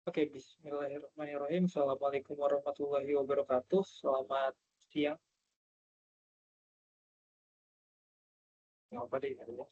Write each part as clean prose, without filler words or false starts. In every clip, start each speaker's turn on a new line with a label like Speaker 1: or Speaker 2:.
Speaker 1: Oke, bismillahirrahmanirrahim. Assalamualaikum warahmatullahi wabarakatuh. Selamat siang. Apa deh ya?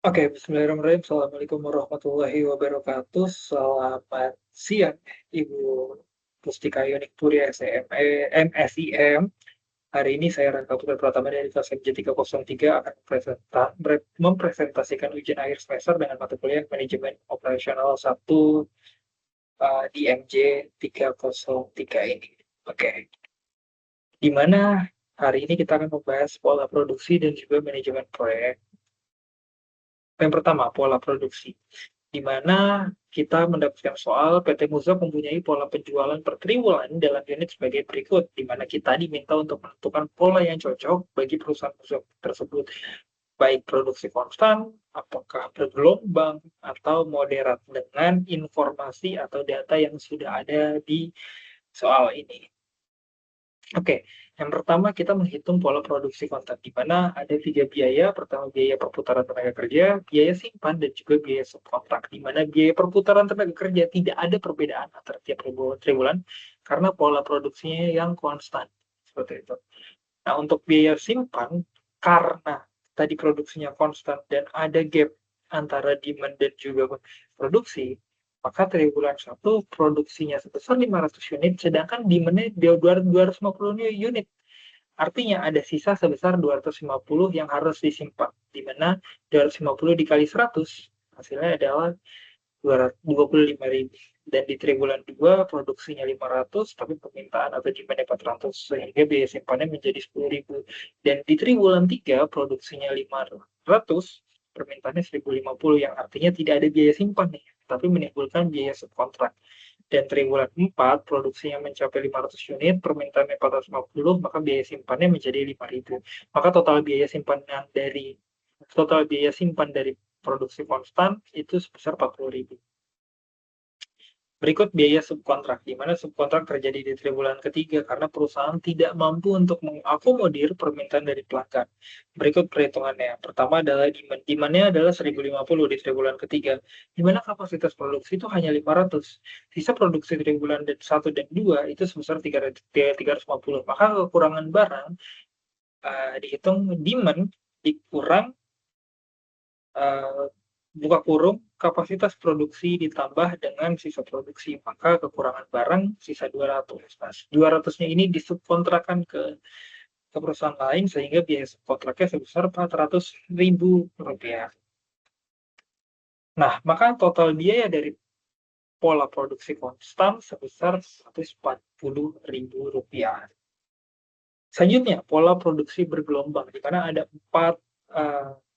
Speaker 1: Oke, bismillahirrahmanirrahim. Assalamualaikum warahmatullahi wabarakatuh. Selamat siang, Ibu Pustika Yunik Puri SEM, MSIM. Hari ini saya Rangga Putra Pratama dari kelas MJ 303 akan mempresentasikan ujian akhir semester dengan mata kuliah Manajemen Operasional 1 di MJ 303 ini. Oke. Di mana hari ini kita akan membahas pola produksi dan juga manajemen proyek. Yang pertama, pola produksi, di mana kita mendapatkan soal PT Musa mempunyai pola penjualan per triwulan dalam unit sebagai berikut, di mana kita diminta untuk menentukan pola yang cocok bagi perusahaan tersebut, baik produksi konstan, apakah bergelombang, atau moderat dengan informasi atau data yang sudah ada di soal ini. Oke, yang pertama kita menghitung pola produksi konten, di mana ada 3 biaya. Pertama, biaya perputaran tenaga kerja, biaya simpan, dan juga biaya subkontrak. Di mana biaya perputaran tenaga kerja tidak ada perbedaan antara tiap triwulan, karena pola produksinya yang konstan. Seperti itu. Nah, untuk biaya simpan, karena tadi produksinya konstan dan ada gap antara demand dan juga produksi, maka triwulan 1 produksinya sebesar 500 unit, sedangkan demand-nya 250 unit. Artinya ada sisa sebesar 250 yang harus disimpan, di mana 250 dikali 100, hasilnya adalah 25.000. Dan di triwulan 2 produksinya 500, tapi permintaan atau demand 400, sehingga biaya simpannya menjadi 10.000. Dan di triwulan 3 produksinya 500, permintaannya 1.050, yang artinya tidak ada biaya simpan nih, tapi menimbulkan biaya subkontrak. Dan triwulan 4 produksinya mencapai 500 unit, permintaannya 450, maka biaya simpannya menjadi 5.000. Maka total biaya simpan dari produksi konstan itu sebesar 40.000. Berikut biaya subkontrak, di mana subkontrak terjadi di triwulan ketiga karena perusahaan tidak mampu untuk mengakomodir permintaan dari pelanggan. Berikut perhitungannya. Pertama adalah demand. Demand-nya adalah 1.050 di triwulan ketiga, di mana kapasitas produksi itu hanya 500. Sisa produksi triwulan 1 dan 2 itu sebesar 350. Maka kekurangan barang dihitung demand dikurang buka kurung kapasitas produksi ditambah dengan sisa produksi, maka kekurangan barang sisa 200. Nah, 200-nya ini disubkontrakkan ke perusahaan lain sehingga biaya subkontraknya sebesar 400.000 rupiah. Nah, maka total biaya dari pola produksi konstan sebesar 140.000 rupiah. Selanjutnya, pola produksi bergelombang, di mana ada 4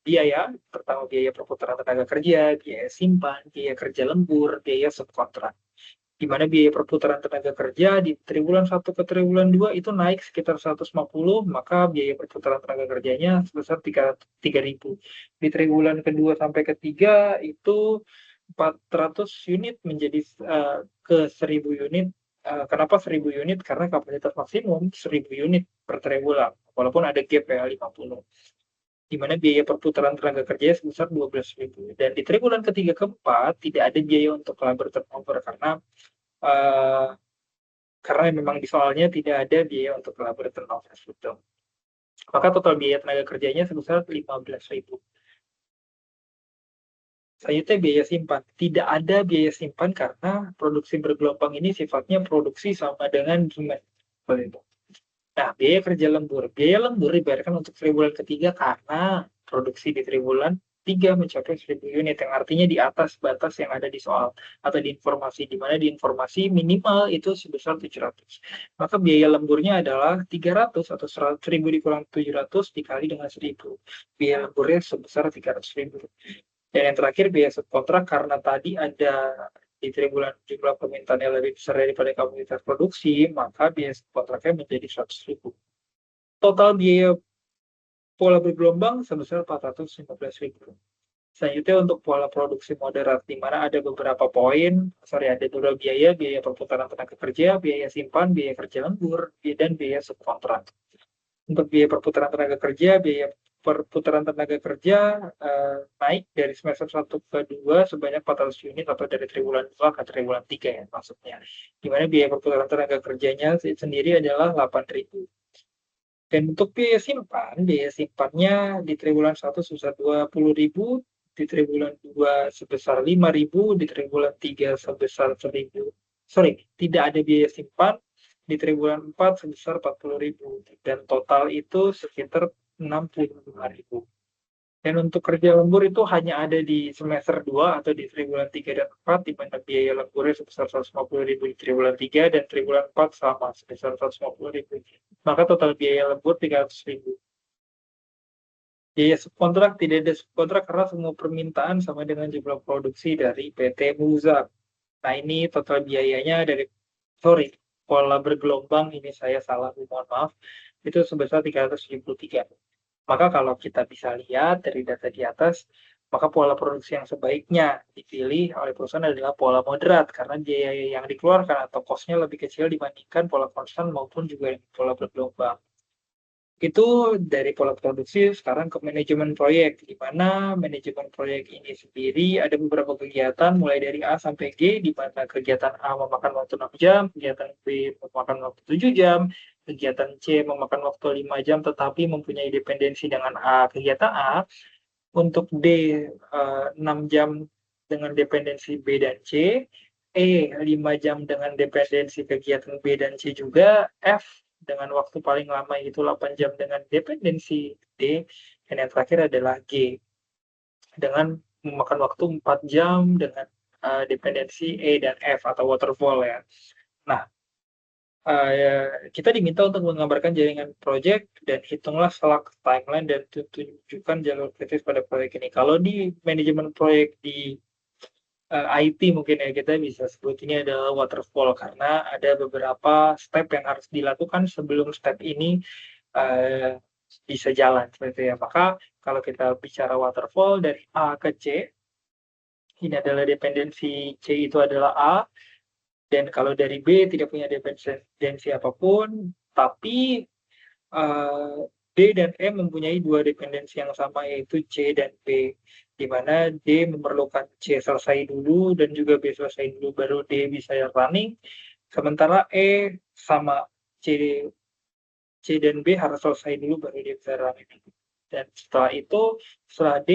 Speaker 1: biaya. Pertama, biaya perputaran tenaga kerja, biaya simpan, biaya kerja lembur, biaya subkontrak. Di mana biaya perputaran tenaga kerja di triwulan 1 ke triwulan 2 itu naik sekitar 150, maka biaya perputaran tenaga kerjanya sebesar 3.000. Di triwulan kedua sampai ketiga itu 400 unit menjadi ke 1.000 unit. Kenapa 1.000 unit? Karena kapasitas maksimum 1.000 unit per triwulan, walaupun ada gap ya 50. Di mana biaya perputaran tenaga kerja sebesar 12.000. Dan di triwulan ketiga keempat tidak ada biaya untuk labor turnover uh, karena memang di soalnya tidak ada biaya untuk labor turnover. Maka total biaya tenaga kerjanya sebesar 15.000. Selanjutnya biaya simpan. Tidak ada biaya simpan karena produksi bergelombang ini sifatnya produksi sama dengan demand. Nah, biaya kerja lembur. Biaya lembur dibayarkan untuk triwulan ketiga karena produksi di triwulan 3 mencapai 1.000 unit, yang artinya di atas batas yang ada di soal atau di informasi, di mana di informasi minimal itu sebesar 700. Maka biaya lemburnya adalah 300 atau 1.000 dikurang 700 dikali dengan 1.000. Biaya lemburnya sebesar 300.000. Dan yang terakhir biaya subkontrak, karena tadi ada di triwulan jumlah permintaannya lebih besar daripada kapasitas produksi, maka biaya subkontraknya menjadi 100.000. Total biaya pola bergelombang sebesar 415.000. Selanjutnya untuk pola produksi moderat, di mana ada beberapa ada beberapa biaya, biaya perputaran tenaga kerja, biaya simpan, biaya kerja lembur, dan biaya subkontrak. Untuk biaya perputaran tenaga kerja naik dari semester 1 ke 2 sebanyak 400 unit atau dari triwulan 2 ke triwulan 3 ya maksudnya. Di mana biaya perputaran tenaga kerjanya sendiri adalah 8.000. Dan untuk biaya simpannya di triwulan 1 sebesar 20.000, di triwulan 2 sebesar 5.000, di triwulan 3 sebesar 1.000. Tidak ada biaya simpan di triwulan 4 sebesar 40.000 dan total itu sekitar 65.000. Dan untuk kerja lembur itu hanya ada di semester 2 atau di triwulan 3 dan 4, di mana biaya lemburnya sebesar 150.000 di triwulan 3 dan triwulan 4 sama sebesar 150.000. Maka total biaya lembur 300.000. Biaya subkontrak tidak ada subkontrak karena semua permintaan sama dengan jumlah produksi dari PT Muzak. Nah ini total biayanya pola bergelombang ini saya salah, mohon maaf, itu sebesar 373. Maka kalau kita bisa lihat dari data di atas, maka pola produksi yang sebaiknya dipilih oleh perusahaan adalah pola moderat karena biaya yang dikeluarkan atau cost-nya lebih kecil dibandingkan pola konstan maupun juga pola bergelombang. Itu dari pola produksi, sekarang ke manajemen proyek, di mana manajemen proyek ini sendiri ada beberapa kegiatan mulai dari A sampai G, di mana kegiatan A memakan waktu 6 jam, kegiatan B memakan waktu 7 jam, kegiatan C memakan waktu 5 jam tetapi mempunyai dependensi dengan A. Kegiatan A untuk D 6 jam dengan dependensi B dan C, E 5 jam dengan dependensi kegiatan B dan C juga, F dengan waktu paling lama yaitu 8 jam dengan dependensi D, dan yang terakhir adalah G dengan memakan waktu 4 jam dengan dependensi E dan F atau waterfall ya. Nah, kita diminta untuk menggambarkan jaringan proyek dan hitunglah selak timeline dan tunjukkan jalur kritis pada proyek ini. Kalau di manajemen proyek di IT mungkin ya kita bisa sebut ini adalah waterfall karena ada beberapa step yang harus dilakukan sebelum step ini bisa jalan seperti ya. Maka kalau kita bicara waterfall dari A ke C, ini adalah dependensi C itu adalah A, dan kalau dari B tidak punya dependensi apapun, tapi D dan E mempunyai dua dependensi yang sama yaitu C dan B, di mana D memerlukan C selesai dulu dan juga B selesai dulu baru D bisa running, sementara E sama C dan B harus selesai dulu baru dia bisa running. Dan setelah D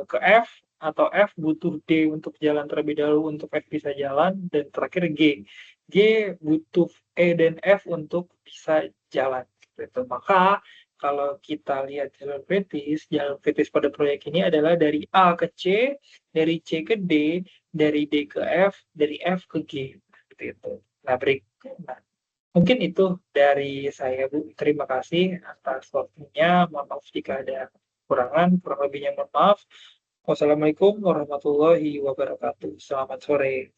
Speaker 1: ke F atau F butuh D untuk jalan terlebih dahulu untuk F bisa jalan, dan terakhir G butuh E dan F untuk bisa jalan gitu. Maka kalau kita lihat jalur kritis pada proyek ini adalah dari A ke C, dari C ke D, dari D ke F, dari F ke G seperti itu. Nah, mungkin itu dari saya, Bu. Terima kasih atas waktunya. Mohon maaf jika ada kekurangan, kurang lebihnya mohon maaf. Wassalamualaikum warahmatullahi wabarakatuh. Selamat sore.